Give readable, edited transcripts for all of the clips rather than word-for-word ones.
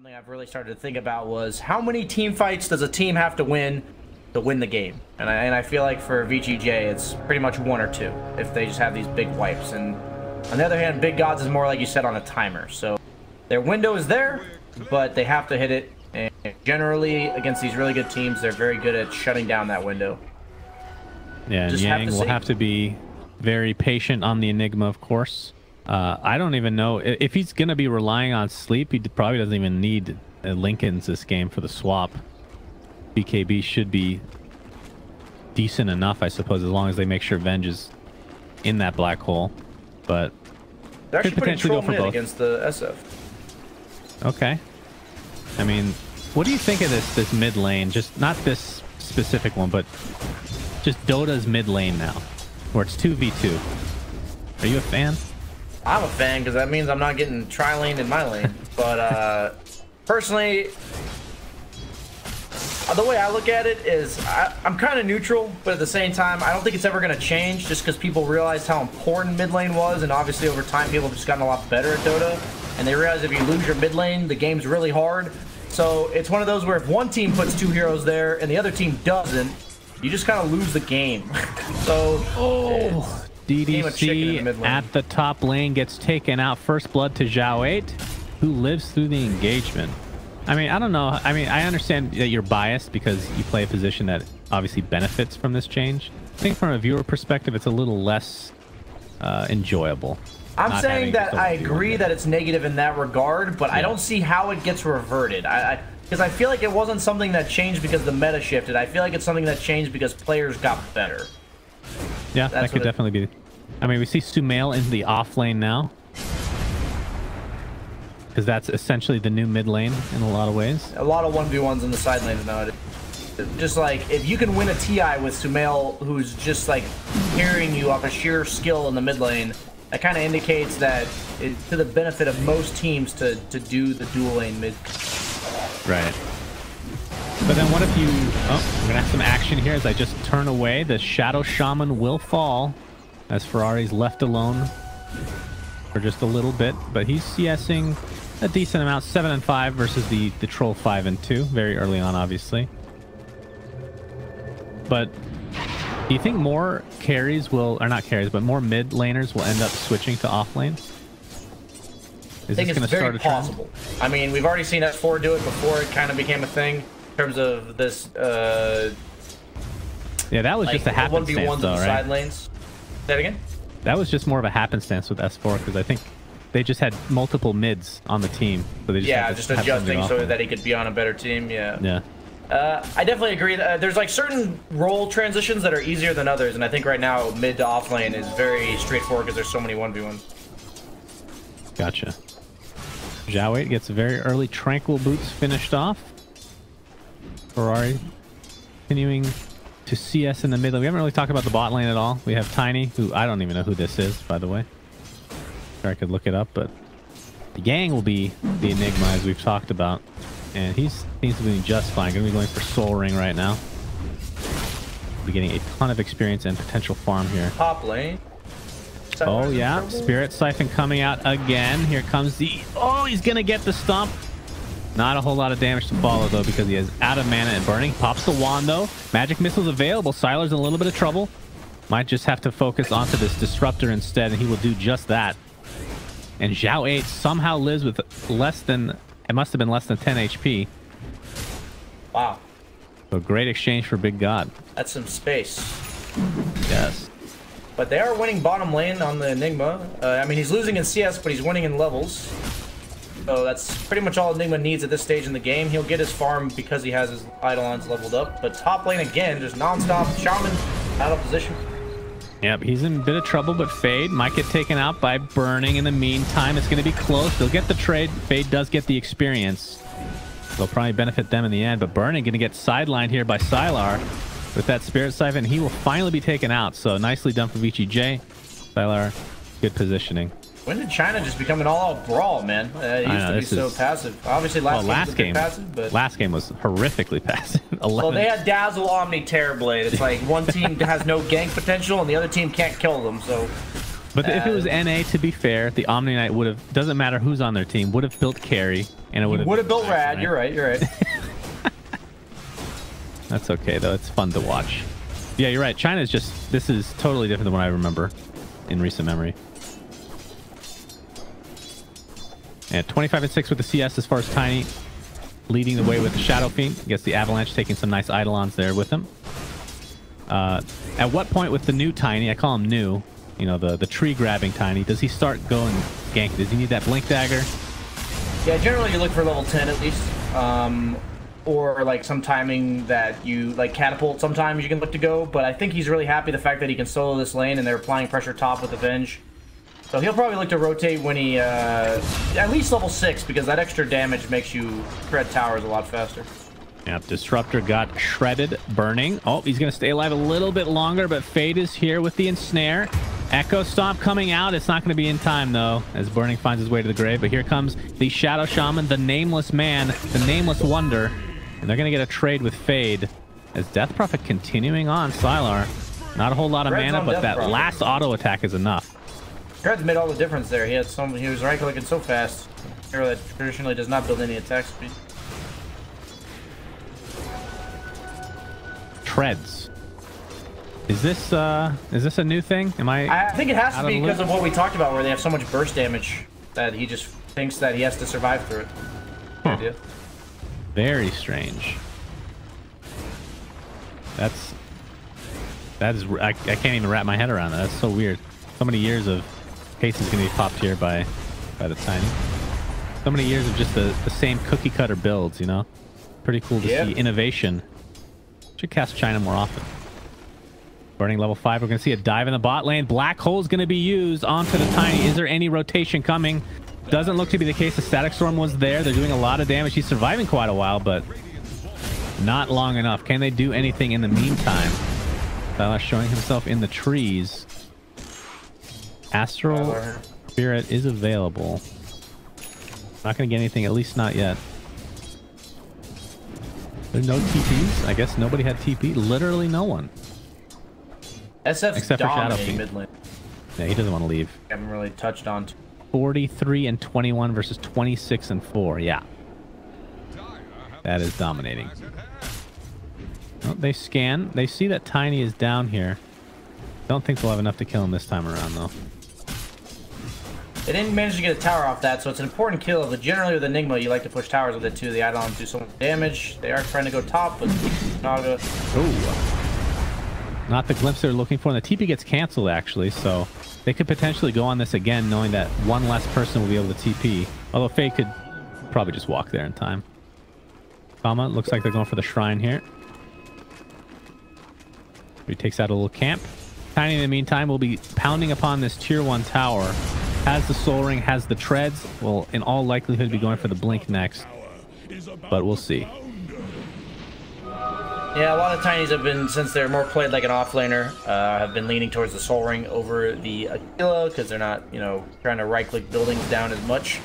something I've really started to think about was how many team fights does a team have to win the game? And I feel like for VGJ, it's pretty much one or two if they just have these big wipes. And on the other hand, Big Gods is more like you said on a timer. So their window is there, but they have to hit it. And generally, against these really good teams, they're very good at shutting down that window. Yeah, and Yang will have to be very patient on the Enigma, of course. I don't even know if he's going to be relying on sleep. He probably doesn't even need Lincoln's this game for the swap. BKB should be decent enough, I suppose, as long as they make sure Venge is in that black hole. But they're could potentially go for both against the SF. Okay. I mean, what do you think of this mid lane? Just not this specific one, but just Dota's mid lane now, where it's 2v2. Are you a fan? I'm a fan because that means I'm not getting tri-lane in my lane. But personally, the way I look at it is I'm kind of neutral, but at the same time, I don't think it's ever going to change just because people realized how important mid lane was, and obviously over time people have just gotten a lot better at Dota, and they realize if you lose your mid lane, the game's really hard. So it's one of those where if one team puts two heroes there and the other team doesn't, you just kind of lose the game. So DDC at the top lane gets taken out. First blood to Zhao8, who lives through the engagement. I mean, I don't know. I mean, I understand that you're biased because you play a position that obviously benefits from this change. I think from a viewer perspective, it's a little less enjoyable. I'm saying that I agree that it's negative in that regard, but I don't see how it gets reverted. Because I feel like it wasn't something that changed because the meta shifted. I feel like it's something that changed because players got better. Yeah, that could definitely be. I mean, we see Sumail in the off lane now, because that's essentially the new mid lane in a lot of ways. A lot of 1v1s in the side lanes nowadays. Just like, if you can win a TI with Sumail, who's just like carrying you off a sheer skill in the mid lane, that kind of indicates that it's to the benefit of most teams to do the dual lane mid. Right. But then what if you... Oh, we're going to have some action here as I just turn away. The Shadow Shaman will fall as Ferrari's left alone for just a little bit. But he's CSing a decent amount. 7 and 5 versus the Troll 5 and 2. Very early on, obviously. But do you think more carries will... Or not carries, but more mid laners will end up switching to off lane? I think it's very possible. I mean, we've already seen S4 do it before it kind of became a thing. In terms of this, yeah, that was like just a happenstance, though, right? Side lanes. Say that again? That was just more of a happenstance with S4 because I think they just had multiple mids on the team, so they just just adjusting so that he could be on a better team. Yeah. Yeah. I definitely agree. There's like certain role transitions that are easier than others, and I think right now mid to off lane is very straightforward because there's so many 1v1s. Gotcha. Zhao8 gets very early tranquil boots finished off. Ferrari continuing to CS in the middle. We haven't really talked about the bot lane at all. We have Tiny, who I don't even know who this is, by the way. Sure, I could look it up, but the Gang will be the Enigma, as we've talked about. And he seems to be doing just fine. Going to be going for Soul Ring right now. Be getting a ton of experience and potential farm here. Top lane. Oh, yeah. Spirit Siphon coming out again. Here comes the... Oh, he's going to get the stomp. Not a whole lot of damage to follow, though, because he is out of mana and burning. Pops the wand, though. Magic missile's available. Sylar's in a little bit of trouble. Might just have to focus onto this disruptor instead, and he will do just that. And Zhao8 somehow lives with less than... It must have been less than 10 HP. Wow. So great exchange for Big God. That's some space. Yes. But they are winning bottom lane on the Enigma. I mean, he's losing in CS, but he's winning in levels. So that's pretty much all Enigma needs at this stage in the game. He'll get his farm because he has his Eidolons leveled up. But top lane again, just non-stop. Shaman out of position. Yep, he's in a bit of trouble, but Fade might get taken out by burning. In the meantime, it's going to be close. They'll get the trade. Fade does get the experience. They'll probably benefit them in the end. But burning going to get sidelined here by Sylar with that Spirit Siphon. He will finally be taken out. So nicely done for VGJ. Sylar, good positioning. When did China just become an all-out brawl, man? It used to be so passive. Obviously, last game was passive, but... Last game was horrifically passive. 11. Well, they had Dazzle, Omni, Terrorblade. It's like one team has no gank potential, and the other team can't kill them, so... But if it was NA, to be fair, the Omni Knight would have... Doesn't matter who's on their team, would have built carry And it would have built Rad. You're right. You're right. That's okay though. It's fun to watch. Yeah, you're right. China's just, this is totally different than what I remember in recent memory. And 25 and 6 with the CS as far as Tiny, leading the way with the Shadow Fiend. Gets the Avalanche, taking some nice Eidolons there with him. At what point with the new Tiny, I call him new, you know, the tree grabbing Tiny, does he start going ganky? Does he need that Blink Dagger? Yeah, generally you look for level 10 at least. Or like some timing that you like catapult sometimes you can look to go, but I think he's really happy the fact that he can solo this lane and they're applying pressure top with Avenge. So he'll probably look to rotate when he at least level 6, because that extra damage makes you shred towers a lot faster. Yep, Disruptor got shredded, burning. Oh, he's gonna stay alive a little bit longer, but Fade is here with the ensnare. Echo Stomp coming out. It's not going to be in time, though, as Burning finds his way to the grave. But here comes the Shadow Shaman, the Nameless Man, the Nameless Wonder. And they're going to get a trade with Fade as Death Prophet continuing on. Sylar, not a whole lot of mana, but that last auto attack is enough. Shred's made all the difference there. He was right clicking so fast. Hero that traditionally does not build any attack speed. Treads. Is this a new thing? I think it has to be because of what we talked about, where they have so much burst damage that he just thinks that he has to survive through it. Huh. Very strange. That is I can't even wrap my head around that. That's so weird. So many years of cases gonna be popped here by the Tiny. So many years of just the same cookie cutter builds, you know? Pretty cool to see innovation. Should cast China more often. Burning level 5. We're going to see a dive in the bot lane. Black Hole's going to be used onto the Tiny. Is there any rotation coming? Doesn't look to be the case. The Static Storm was there. They're doing a lot of damage. He's surviving quite a while, but not long enough. Can they do anything in the meantime? Sylar showing himself in the trees. Astral Spirit is available. Not going to get anything, at least not yet. There's no TPs. I guess nobody had TP. Literally no one. SF's except for Shadow Fiend. Mid lane. Yeah, he doesn't want to leave. I haven't really touched on 43 and 21 versus 26 and 4. Yeah. That is dominating. Oh, they scan. They see that Tiny is down here. Don't think they'll have enough to kill him this time around, though. They didn't manage to get a tower off that, so it's an important kill. But generally with Enigma, you like to push towers with it too. The Eidolons do so much damage. They are trying to go top, but Naga. Ooh. Not the glimpse they're looking for. And the TP gets canceled, actually, so they could potentially go on this again, knowing that one less person will be able to TP. Although Faye could probably just walk there in time. Kama, looks like they're going for the shrine here. He takes out a little camp. Tiny, in the meantime, will be pounding upon this tier 1 tower. Has the Soul Ring, has the treads. Will, in all likelihood, be going for the Blink next. But we'll see. Yeah, a lot of Tinies have been, since they're more played like an offlaner, have been leaning towards the Soul Ring over the Aquila, because they're not, you know, trying to right-click buildings down as much.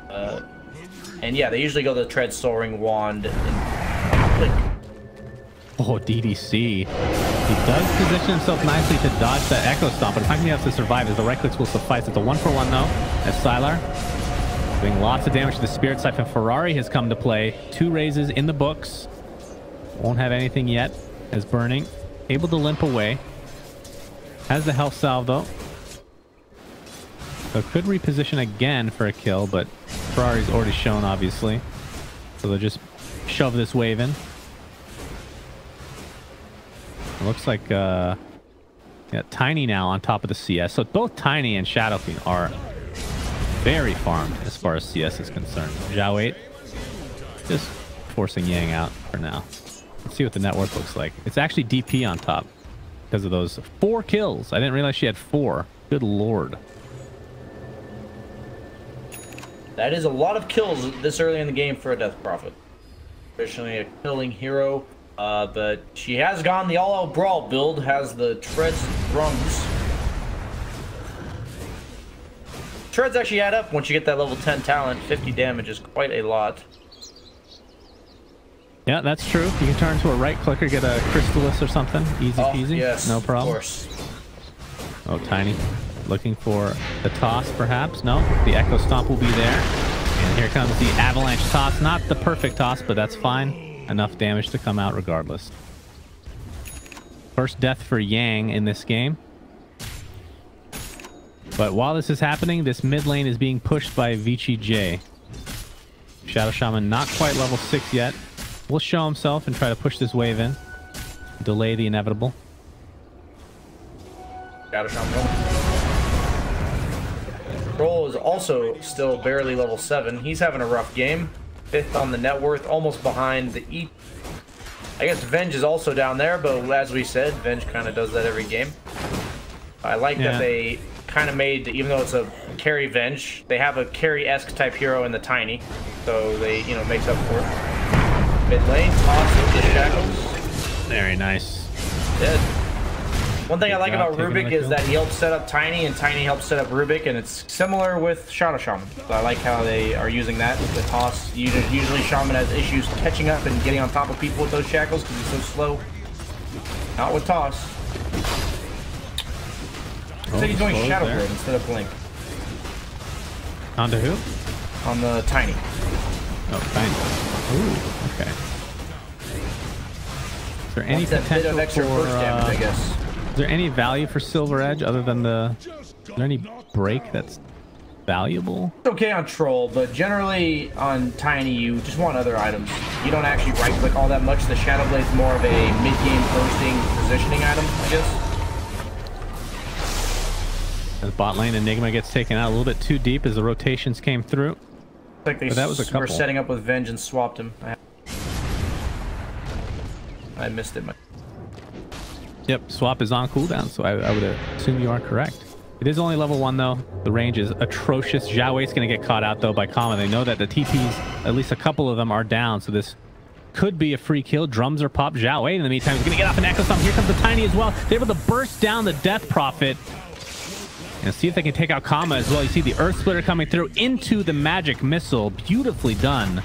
And yeah, they usually go the Tread, Soul Ring, Wand, and Blink. Oh, DDC. He does position himself nicely to dodge that Echo Stomp, but it's not going to be able to survive, as the right-clicks will suffice. It's a 1-for-1, though, as Sylar doing lots of damage to the Spirit Siphon. Ferrari has come to play. 2 raises in the books. Won't have anything yet, as Burning able to limp away. Has the health salve, though. So could reposition again for a kill, but Ferrari's already shown, obviously. So they'll just shove this wave in. It looks like yeah, Tiny now on top of the CS. So both Tiny and Shadow Fiend are very farmed as far as CS is concerned. Zhao 8 just forcing Yang out for now. Let's see what the net worth looks like. It's actually DP on top because of those 4 kills. I didn't realize she had 4. Good lord. That is a lot of kills this early in the game for a Death Prophet. Traditionally a killing hero, but she has gone the all-out brawl build, has the treads and drums. Treads actually add up once you get that level 10 talent. 50 damage is quite a lot. Yeah, that's true. You can turn to a right clicker, get a Crystallis or something. Easy peasy. Yes, no problem. Of course. Oh, Tiny. Looking for the toss, perhaps. No, the Echo Stomp will be there. And here comes the avalanche toss. Not the perfect toss, but that's fine. Enough damage to come out regardless. First death for Yang in this game. But while this is happening, this mid lane is being pushed by VGJ. Shadow Shaman not quite level 6 yet. Will show himself and try to push this wave in. Delay the inevitable. Shadow Shaman. Troll is also still barely level 7. He's having a rough game. 5th on the net worth, almost behind the E. I guess Venge is also down there, but as we said, Venge kind of does that every game. I like that they kind of made, even though it's a carry Venge, they have a carry-esque type hero in the Tiny, so they, you know, makes up for it. Mid lane, toss the shackles. Very nice. Dead. One thing I like about Rubik is that he helps set up Tiny, and Tiny helps set up Rubik, and it's similar with Shadow Shaman. So I like how they are using that with the toss. Usually Shaman has issues catching up and getting on top of people with those shackles because he's so slow. Not with toss. So he's doing Shadow Blade instead of Blink. Onto who? On the Tiny. Oh, Tiny. Ooh, okay. Is there any potential for extra burst damage, I guess? Is there any value for Silver Edge other than the... Is there any break that's valuable? It's okay on Troll, but generally on Tiny you just want other items. You don't actually right click all that much. The Shadow Blade's more of a mid-game bursting positioning item, I guess. As bot lane Enigma gets taken out a little bit too deep as the rotations came through. Like they were setting up with Venge and swapped him. I missed it. Yep, swap is on cooldown, so I would assume you are correct. It is only level 1 though. The range is atrocious. Zhao Wei's going to get caught out though by Kama. They know that the TPs, at least a couple of them, are down, so this could be a free kill. Drums are popped. Zhao Wei in the meantime is going to get off an Echo Stomp. Here comes the Tiny as well. They're able to burst down the Death Prophet and see if they can take out Kama as well. You see the Earth Splitter coming through into the Magic Missile. Beautifully done.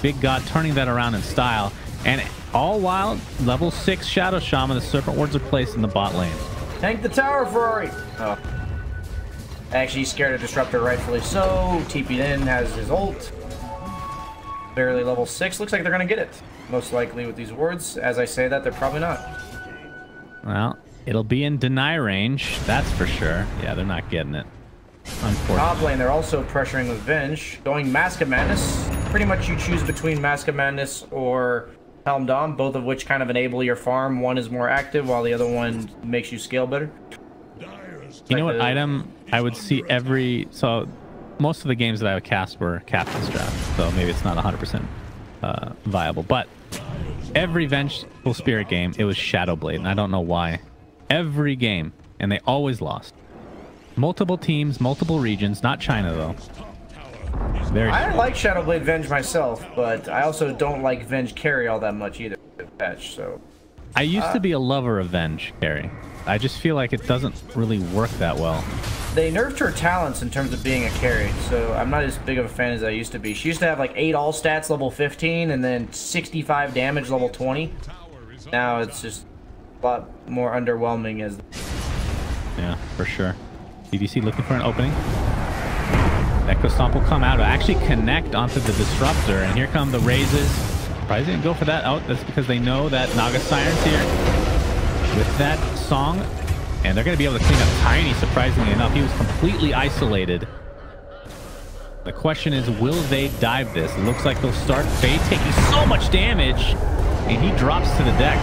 Big God turning that around in style. And all while, level 6 Shadow Shaman, the Serpent Wards are placed in the bot lane. Tank the tower, Ferrari! Oh. Actually, he's scared of Disruptor, rightfully so. TP'd in, has his ult. Barely level 6. Looks like they're going to get it. Most likely with these wards. As I say that, they're probably not. Well, it'll be in deny range, that's for sure. Yeah, they're not getting it. Unfortunately. Top lane, they're also pressuring with Venge. Going Mask of Madness. Pretty much you choose between Mask of Madness or Helm Dom, both of which kind of enable your farm. One is more active, while the other one makes you scale better. You know what item I would see every... So, most of the games that I would cast were Captain's Draft, so maybe it's not 100% viable. But every Vengeful Spirit game, it was Shadow Blade, and I don't know why. Every game, and they always lost. Multiple teams, multiple regions, not China though. I like Shadow Blade Venge myself, but I also don't like Venge carry all that much either. Patch, so I used to be a lover of Venge carry. I just feel like it doesn't really work that well. They nerfed her talents in terms of being a carry, so I'm not as big of a fan as I used to be. She used to have like 8 all stats level 15 and then 65 damage level 20. Now it's just a lot more underwhelming as... Yeah, for sure. DDC looking for an opening. Echo Stomp will come out to actually connect onto the Disruptor, and here come the raises. Probably didn't go for that out. That's because they know that Naga Siren's here with that song, and they're going to be able to clean up Tiny, surprisingly enough. He was completely isolated. The question is, will they dive this? It looks like they'll start. Faye taking so much damage, and he drops to the deck.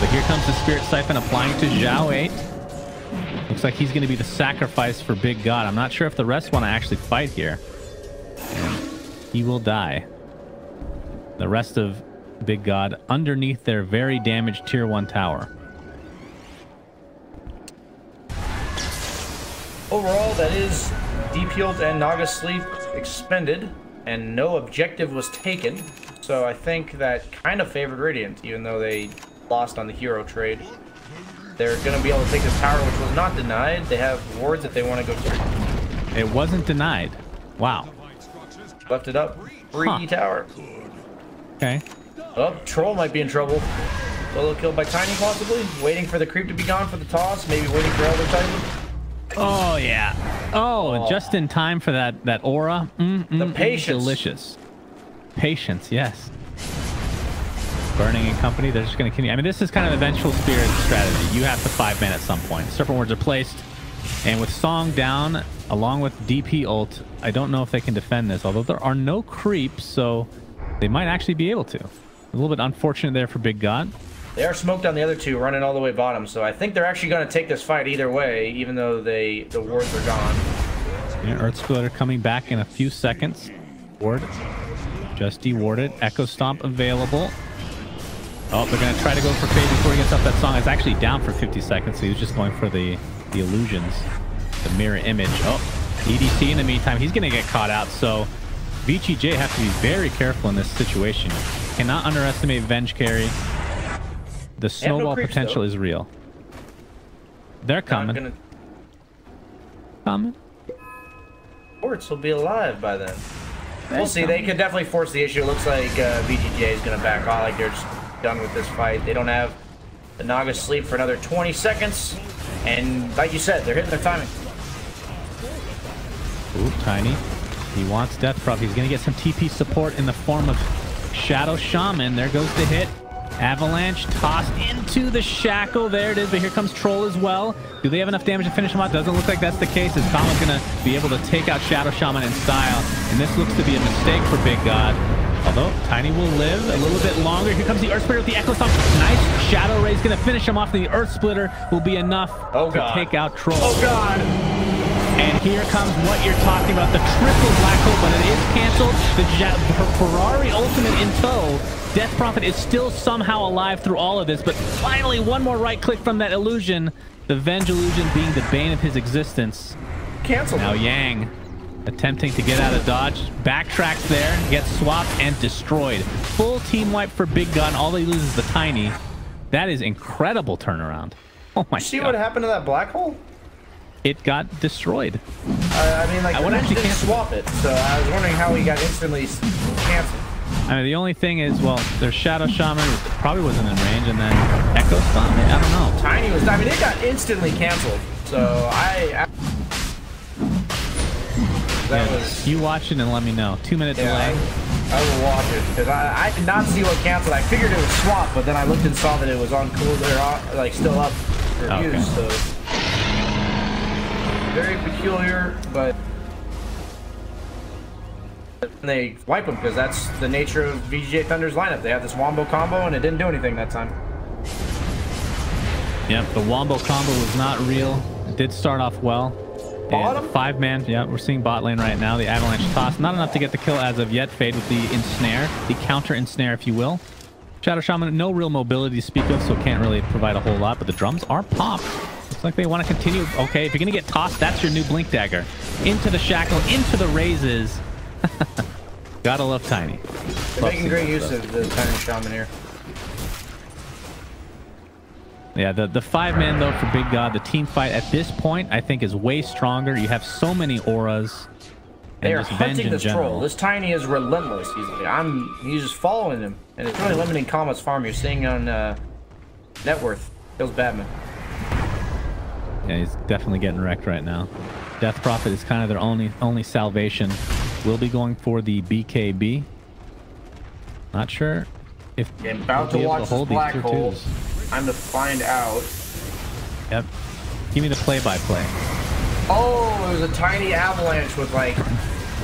But here comes the Spirit Siphon applying to Zhao 8. Looks like he's going to be the sacrifice for Big God. I'm not sure if the rest want to actually fight here. And he will die. The rest of Big God underneath their very damaged tier 1 tower. Overall, that is Deep Healed and Naga Sleep expended, and no objective was taken. So I think that kind of favored Radiant, even though they lost on the hero trade. They're going to be able to take this tower, which was not denied. They have wards that they want to go through. It wasn't denied. Wow. Left it up. Free tower. Okay. Oh, Troll might be in trouble. Solo killed by Tiny, possibly. Waiting for the creep to be gone for the toss. Maybe waiting for Elder Titan. Oh, yeah. Oh, just in time for that aura. The patience. Delicious. Patience, yes. Burning and company, they're just going to continue. I mean, this is kind of the vengeful spirit strategy. You have to 5-man at some point. Serpent wards are placed. And with Song down, along with DP ult, I don't know if they can defend this. Although there are no creeps, so they might actually be able to. A little bit unfortunate there for Big God. They are smoked on the other two, running all the way bottom. So I think they're actually going to take this fight either way, even though the wards are gone. Yeah, Earth Splitter coming back in a few seconds. Ward just dewarded. Echo Stomp available. Oh, they're going to try to go for Fade before he gets up that Song. It's actually down for 50 seconds, so he was just going for the illusions, the mirror image. Oh, EDC in the meantime, he's going to get caught out, so VGJ have to be very careful in this situation. Cannot underestimate Venge carry. The snowball potential is real. They're coming. Coming. Forts will be alive by then. We'll see. They could definitely force the issue. It looks like VGJ is going to back off. Like they're just done with this fight. They don't have the Naga sleep for another 20 seconds. And like you said, they're hitting their timing. Ooh, Tiny. He wants Death Prop. He's going to get some TP support in the form of Shadow Shaman. There goes the hit. Avalanche tossed into the shackle. There it is, but here comes Troll as well. Do they have enough damage to finish him off? Doesn't look like that's the case, as Kama's going to be able to take out Shadow Shaman in style. And this looks to be a mistake for Big God. Although Tiny will live a little bit longer. Here comes the Earth Splitter with the Echo Stomp. Nice. Shadow Ray's going to finish him off. The Earth Splitter will be enough to take out Troll. Oh, God. And here comes what you're talking about, the triple black hole, but it is canceled. The Ferrari Ultimate in tow. Death Prophet is still somehow alive through all of this, but finally one more right click from that illusion. The Venge illusion being the bane of his existence. Canceled. Now Yang attempting to get out of dodge, backtracks there, gets swapped and destroyed. Full team wipe for Big Gun. All they lose is the Tiny. That is incredible turnaround. Oh my God. See what happened to that black hole? It got destroyed. I mean, like, I didn't swap it, so I was wondering how he got instantly canceled. I mean, the only thing is, well, their Shadow Shaman probably wasn't in range, and then Echo Stomp, I don't know. Tiny was, I mean, it got instantly canceled, so that was... You watch it and let me know. 2-minute delay. I will watch it, because I did not see what canceled. I figured it was swap, but then I looked and saw that it was on cool, they're like still up for use, so... Very peculiar, but they wipe them because that's the nature of VGJ.Thunder's lineup. They have this wombo combo and it didn't do anything that time. Yep, the wombo combo was not real. It did start off well. Bottom? 5-man, yeah, we're seeing bot lane right now. The Avalanche toss, not enough to get the kill as of yet. Fade with the ensnare, the counter ensnare, if you will. Shadow Shaman, no real mobility to speak of, so can't really provide a whole lot, but the drums are popped. Looks like they want to continue. Okay, if you're going to get tossed, that's your new Blink Dagger. Into the shackle, into the raises. Gotta love Tiny. They're making great use of the Tiny Shaman here. Yeah, the 5-man, though, for Big God, the team fight at this point, I think, is way stronger. You have so many auras. They are hunting this troll. This Tiny is relentless. He's just following him. And it's really limiting Kama's farm. You're seeing on net worth. Kills Batman. Yeah, he's definitely getting wrecked right now. Death Prophet is kind of their only salvation. Will be going for the BKB. Not sure if about to watch this black hole. Time to find out. Yep. Give me the play-by-play. Oh, it was a tiny avalanche with like...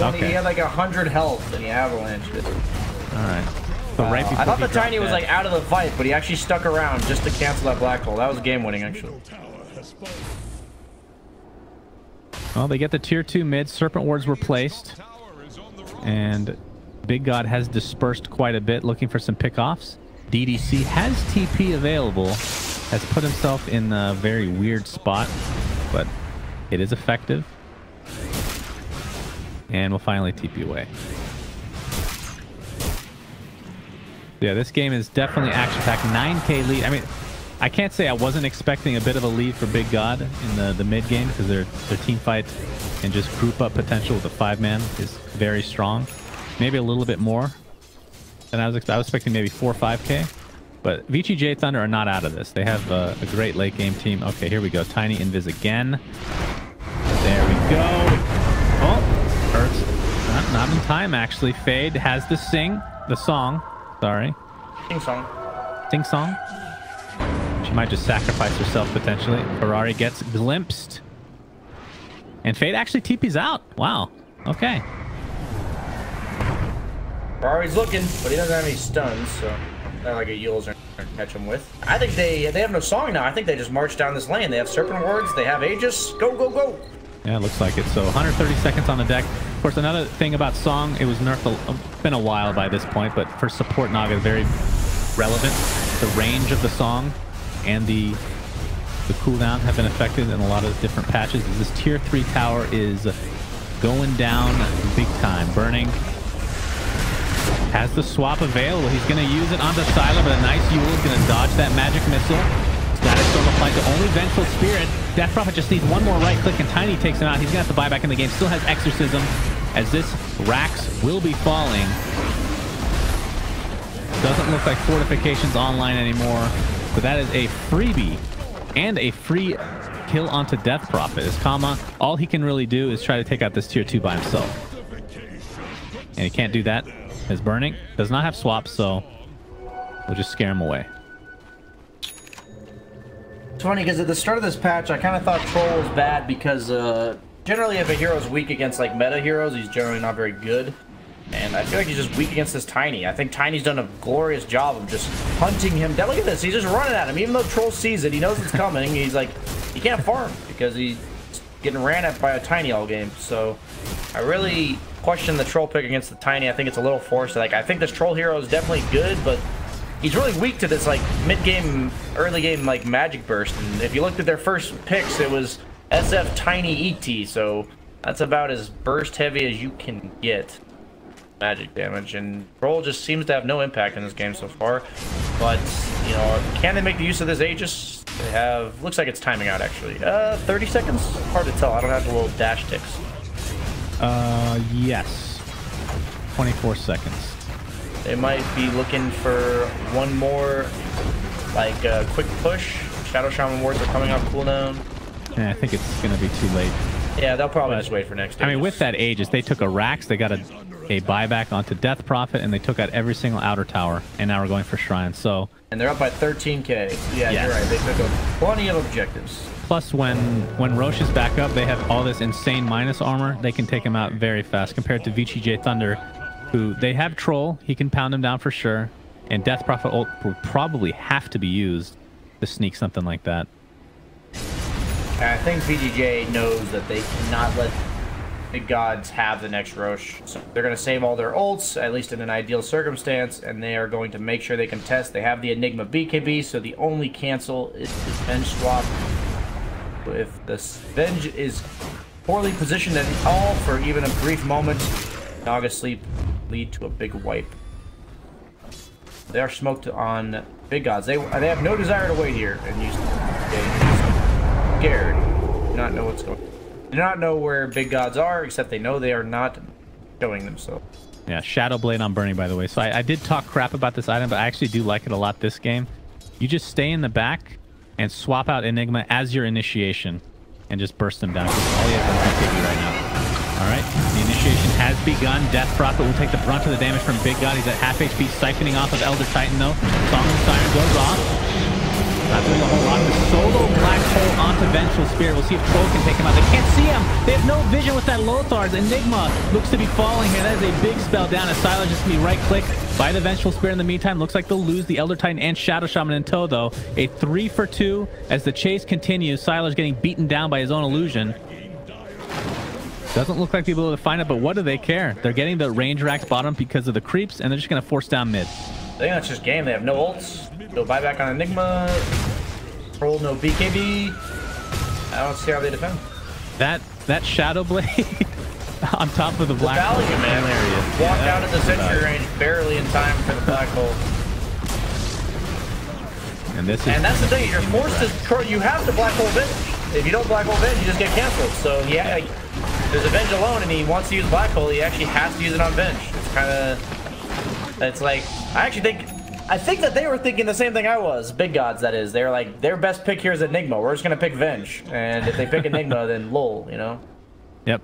Okay. He had like 100 health and he avalanched it. Alright. So right I thought the Tiny was like out of the fight, but he actually stuck around just to cancel that black hole. That was game-winning, actually. Well, they get the tier 2 mid. Serpent wards were placed. And Big God has dispersed quite a bit, looking for some pickoffs. DDC has TP available. Has put himself in a very weird spot. But it is effective. And we'll finally TP away. Yeah, this game is definitely action-packed. 9K lead. I mean, I can't say I wasn't expecting a bit of a lead for Big God in the mid game because their team fight and just group up potential with a 5-man is very strong. Maybe a little bit more than I was expecting, maybe 4 or 5K. But VGJ.Thunder are not out of this. They have a great late game team. Okay, here we go. Tiny Invis again. There we go. Oh, Earth's not in time, actually. Fade has the song. Sorry. Sing song. Sing song. She might just sacrifice herself, potentially. Ferrari gets glimpsed. And Fade actually TP's out. Wow. Okay. Ferrari's looking, but he doesn't have any stuns, so not like a Yules are gonna catch him with. I think they have no song now. I think they just march down this lane. They have Serpent Wards, they have Aegis. Go, go, go! Yeah, it looks like it. So 130 seconds on the deck. Of course, another thing about song, it was nerfed. Been a while by this point, but for support Naga, very relevant. The range of the song and the cooldown have been affected in a lot of different patches. This tier 3 tower is going down big time. Burning has the swap available. He's going to use it onto Sylar, but a nice Yule is going to dodge that magic missile. Static Storm applied to only Vengeful Spirit. Death Prophet just needs one more right click and Tiny takes him out. He's going to have to buy back in the game. Still has Exorcism as this Rax will be falling. Doesn't look like Fortification's online anymore, but that is a freebie and a free kill onto Death Prophet. As Kama, all he can really do is try to take out this tier 2 by himself. And he can't do that. His Burning does not have swaps, so we'll just scare him away. It's funny because at the start of this patch, I kind of thought Troll was bad because generally if a hero's weak against like meta heroes, he's generally not very good. And I feel like he's just weak against this Tiny. I think Tiny's done a glorious job of just hunting him down. Look at this. He's just running at him. Even though Troll sees it, he knows it's coming. He's like, he can't farm because he's getting ran at by a Tiny all game. So I really question the Troll pick against the Tiny. I think it's a little forced. Like, I think this Troll hero is definitely good, but he's really weak to this like mid-game, early-game like magic burst. And if you looked at their first picks, it was SF Tiny ET. So that's about as burst heavy as you can get. Magic damage, and Troll just seems to have no impact in this game so far. But you know, can they make the use of this Aegis? They have, looks like it's timing out actually. 30 seconds? Hard to tell. I don't have the little dash ticks. Yes. 24 seconds. They might be looking for one more like quick push. Shadow Shaman wards are coming off cooldown. Yeah, I think it's gonna be too late. Yeah, they'll probably just wait for next Aegis. I mean, with that Aegis, they took a Rax, they got a buyback onto Death Prophet, and they took out every single outer tower, and now we're going for Shrine. So, and they're up by 13k. So yeah, you're right. They took up plenty of objectives. Plus, when Roche is back up, they have all this insane minus armor. They can take him out very fast compared to VGJ.Thunder, who they have Troll. He can pound him down for sure, and Death Prophet ult will probably have to be used to sneak something like that. I think VGJ knows that they cannot let Big Gods have the next Roche. So they're going to save all their ults, at least in an ideal circumstance, and they are going to make sure they contest. They have the Enigma BKB, so the only cancel is the Venge swap. If this Venge is poorly positioned at all for even a brief moment, Naga Sleep lead to a big wipe. They are smoked on Big Gods. They have no desire to wait here and use scared. Do not know what's going on. Do not know where Big Gods are, except they know they are not showing themselves. Yeah, Shadow Blade on Burning, by the way. So I did talk crap about this item, but I actually do like it a lot this game. You just stay in the back and swap out Enigma as your initiation and just burst them down. All he has is BKB right now. All right, the initiation has begun. Death Prophet will take the brunt of the damage from Big God. He's at half HP, siphoning off of Elder Titan, though. Song of Siren goes off. Not doing a whole lot. The solo black hole onto Vengeful Spirit. We'll see if Troll can take him out. They can't see him. They have no vision with that Lothar's. Enigma looks to be falling here. That is a big spell down. As Sylar just going to be right-click by the Vengeful Spirit in the meantime. Looks like they'll lose the Elder Titan and Shadow Shaman in tow, though. A 3-for-2 as the chase continues. Sylar's getting beaten down by his own illusion. Doesn't look like people able to find it, but what do they care? They're getting the range racks bottom because of the creeps, and they're just going to force down mid. I think that's just game. They have no ults. No buyback on Enigma. Troll, no BKB. I don't see how they defend. That Shadow Blade on top of the black hole. Value, man. Hilarious. Walked out of the sentry range barely in time for the black hole. And that's the thing. You're forced to. You have the black hole Venge. If you don't black hole Venge, you just get canceled. So yeah, there's a Venge alone, and he wants to use black hole. He actually has to use it on Venge. It's kind of. It's like I think that they were thinking the same thing I was. Big Gods, that is. They're like, their best pick here is Enigma. We're just gonna pick Venge, and if they pick Enigma, then lol, you know. Yep.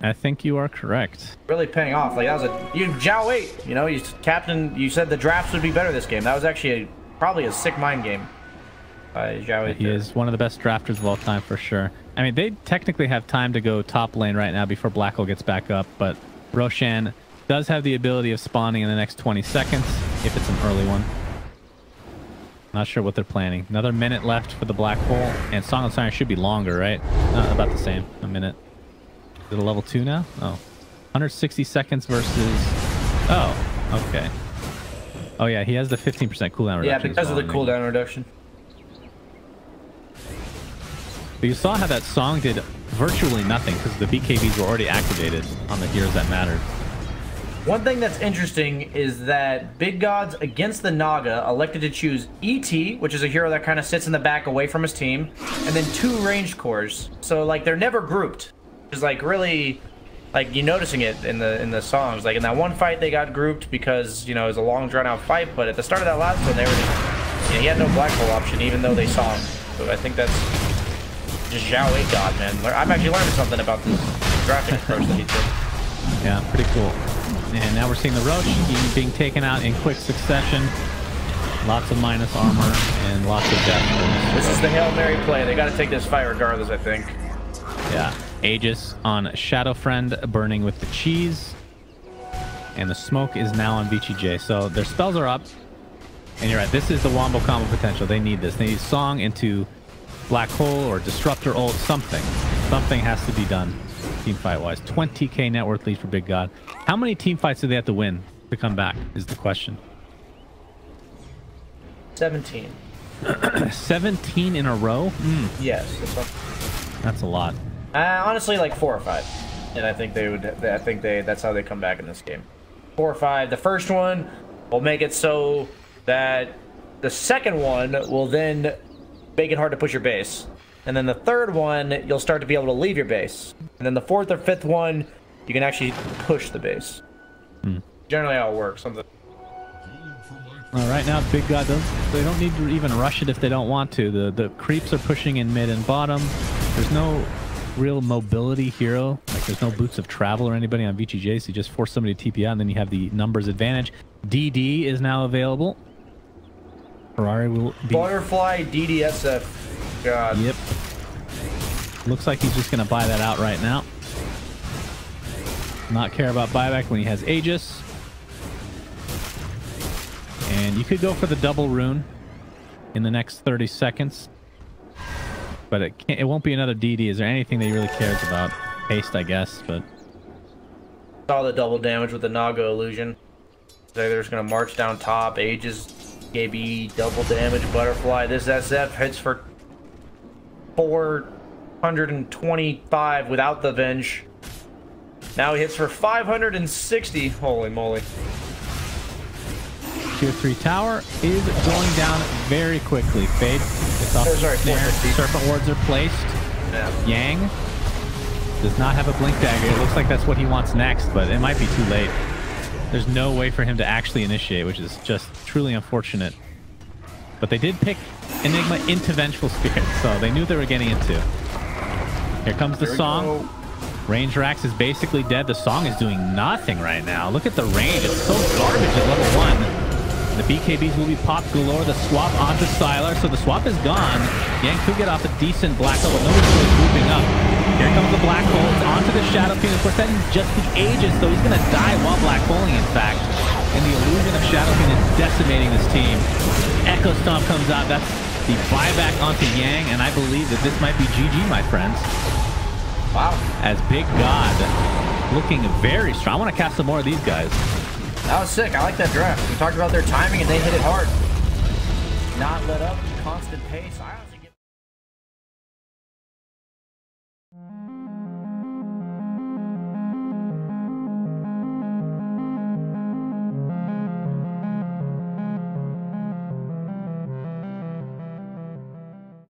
I think you are correct. Really paying off. Like, that was Zhao 8, you know, Captain, you said the drafts would be better this game. That was actually probably a sick mind game by Zhao 8. He is one of the best drafters of all time for sure. I mean, they technically have time to go top lane right now before Black Hole gets back up, but Roshan does have the ability of spawning in the next 20 seconds if it's an early one. Not sure what they're planning. Another minute left for the Black Hole, and Song of Siren should be longer, right? About the same, a minute. Is it a level 2 now? Oh. 160 seconds versus... Oh, okay. Oh, yeah, he has the 15% cooldown reduction. Yeah, because of the cooldown reduction. But you saw how that Song did virtually nothing because the BKBs were already activated on the heroes that mattered. One thing that's interesting is that Big Gods against the Naga elected to choose ET, which is a hero that kind of sits in the back away from his team, and then 2 ranged cores. So, like, they're never grouped. It's like really, like, you noticing it in the songs. Like in that one fight, they got grouped because, you know, it was a long drawn out fight. But at the start of that last one, they were just, you know, he had no Black Hole option even though they saw him. So I think that's just Zhao 8 God, man. I'm actually learning something about this drafting approach that he took. Yeah, pretty cool. And now we're seeing the Roche being taken out in quick succession. Lots of minus armor and lots of death. This is the Hail Mary play. They got to take this fight regardless, I think. Yeah. Aegis on Shadow Friend burning with the cheese. And the smoke is now on VGJ. So their spells are up. And you're right. This is the Wombo combo potential. They need this. They need Song into Black Hole or Disruptor ult. Something. Something has to be done team fight wise. 20k net worth lead for Big God. How many team fights do they have to win to come back is the question. 17. 17 in a row? Yes. That's a lot. Honestly, like 4 or 5. And I think that's how they come back in this game. 4 or 5. The first one will make it so that the second one will then make it hard to push your base. And then the third one, you'll start to be able to leave your base. And then the 4th or 5th one, you can actually push the base. Generally how it works. Something. All right, now Big God, they don't need to even rush it if they don't want to. The creeps are pushing in mid and bottom. There's no real mobility hero. Like there's no boots of travel or anybody on VGJ, so you just force somebody to TP out, and then you have the numbers advantage. DD is now available. Ferrari will be... Butterfly DDSF. God. Yep. Looks like he's just going to buy that out right now. Not care about buyback when he has Aegis. And you could go for the double rune in the next 30 seconds. But it won't be another DD. Is there anything that he really cares about? Haste, I guess, but... Saw the double damage with the Naga illusion. They're just going to march down top. Aegis, KB, double damage, Butterfly. This SF hits for 425 without the Venge. Now he hits for 560. Holy moly. Tier 3 tower is going down very quickly. Fade. It's off the snare. Serpent wards are placed. Yeah. Yang does not have a blink dagger. It looks like that's what he wants next, but it might be too late. There's no way for him to actually initiate, which is just truly unfortunate. But they did pick Enigma into Vengeful Spirit, so they knew what they were getting into. Here comes the Song. Range Rax is basically dead. The Song is doing nothing right now. Look at the range. It's so garbage at level 1. The BKBs will be popped galore. The swap onto Sylar, so the swap is gone. Yang could get off a decent Black Hole, but nobody's really moving up. Here comes the Black Hole. It's onto the Shadow Fiend. Of course, that is just the Aegis, though. He's going to die while Black Holing, in fact. And the illusion of Shadow Fiend is decimating this team. Echo Stomp comes out. That's the buyback onto Yang, and I believe that this might be GG, my friends. Wow. As Big God looking very strong. I want to cast some more of these guys. That was sick. I like that draft. We talked about their timing, and they hit it hard. Not let up, constant pace.